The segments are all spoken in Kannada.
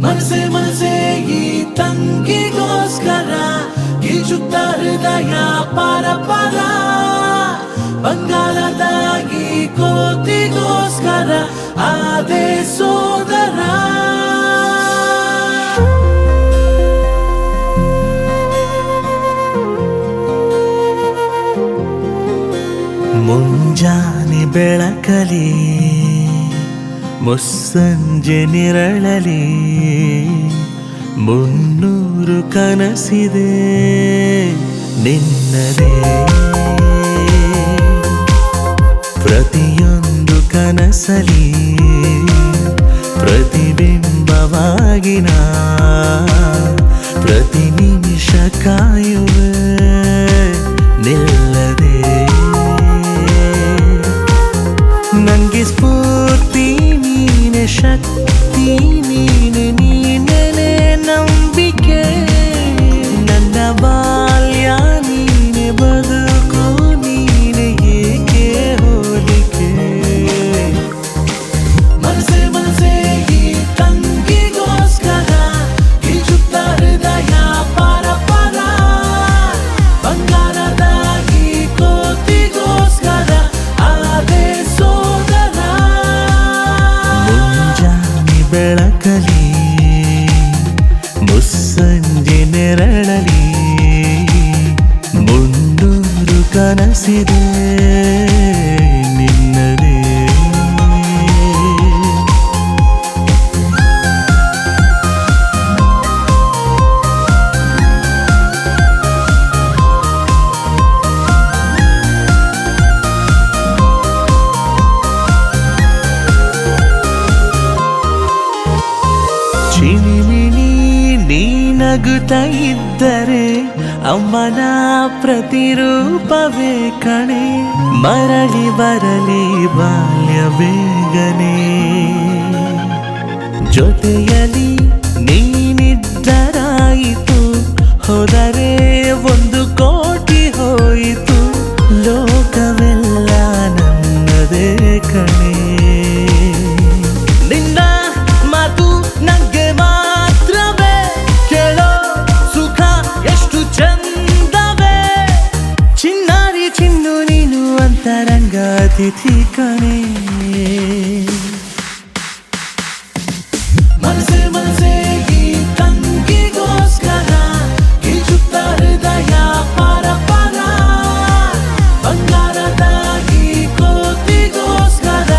ಮನಸೆ ಮನಸೆ ಈ ತಂಗಿಗೋಸ್ಕರ ಗೀಚುತ್ತ ಹೃದಯ ಪರ ಪರ ಬಂಗಾರದಾಗಿ ಕೋತಿಗೋಸ್ಕರ ಆದೆ ಸೋದರ ಮುಂಜಾನೆ ಬೆಳಕಲಿ ಮುಸ್ಸಂಜೆ ನಿರಳಲಿ ಮುನ್ನೂರು ಕನಸಿದೆ ನಿನ್ನದೇ ಪ್ರತಿಯೊಂದು ಕನಸಲಿ ಪ್ರತಿಬಿಂಬವಾಗಿನ ಪ್ರತಿ ನಿಮಿಷ ಕಾಯುವೆ ನಿಲ್ಲದೆ ನಂಗೆ ಸ್ಫೂರ್ತಿ ನೀನೆ ಶಕ್ತಿ ನೀನೆ ನೀನೆ ನಂಬಿಕೆ ನನ್ನ ಬಾಲ್ಯ ನೀನೆ ಬದುಕು ನೀನೆ ಏಕೆ ಹೋಲಿಕೆ ಮನಸೆ ಮನಸೆ ಈ ತಂಗಿಗೋಸ್ಕರ ಗೀಚುತ್ತ ಹೃದಯ ಪರ ಪರ ಬಂಗಾರದಾಗಿ ಕೋತಿಗೋಸ್ಕರ ಆದೆ ಸೋದರ ಮುಂಜಾನೆ ಬೆಳಕಲಿ ಮುಸ್ಸಂಜೆ ನೆರಳಲಿ ಮುನ್ನೂರು ಕನಸಿದೆ ನಿನ್ನದೇ ಚಿಣಿಮಿಣಿ ನೀ ನಗುತ್ತ ಇದ್ದರೆ ಅಮ್ಮನ ಪ್ರತಿರೂಪವೇ ಕಣೆ ಮರಳಿ ಬರಲಿ ಬಾಲ್ಯ ಬೇಗನೆ ಜೊತೆಯಲಿ ನೀನಿದ್ದರಾಯಿತು ಹೋದರೆ 1,000,000 ಹೋಯಿತು ಲೋಕವೆಲ್ಲ ನನ್ನದೇ ಕಣೆ ನಿನ್ನ ಮಾತು ನಂಗೆ ಮಾತ್ರವೇ ಕೇಳೋ ಸುಖ ಎಷ್ಟು ಚಂದವೇ ಚಿನ್ನಾರಿ ಚಿನ್ನು ನೀನು ಅಂತರಂಗ ಅತಿಥಿ ಕಣೆ ಮನಸೆ ಮನಸೆ ಈ ತಂಗಿಗೋಸ್ಕರ ಗೀಚುತ್ತ ಹೃದಯ ಪರ ಪರ ಬಂಗಾರದಾಗಿ ಕೋತಿಗೋಸ್ಕರ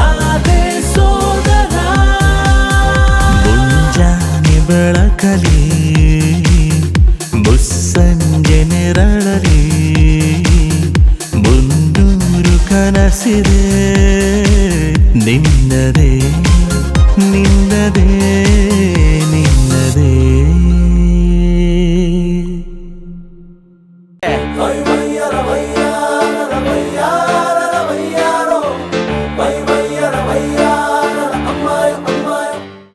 ಆದೆ ಸೋದರ ಮುಂಜಾನೆ ಬೆಳಕಲಿ ಮುಸ್ಸಂಜೆ ನೆರಳಲಿ ಮುನ್ನೂರು ಕನಸಿದೆ ನಿನ್ನದೇ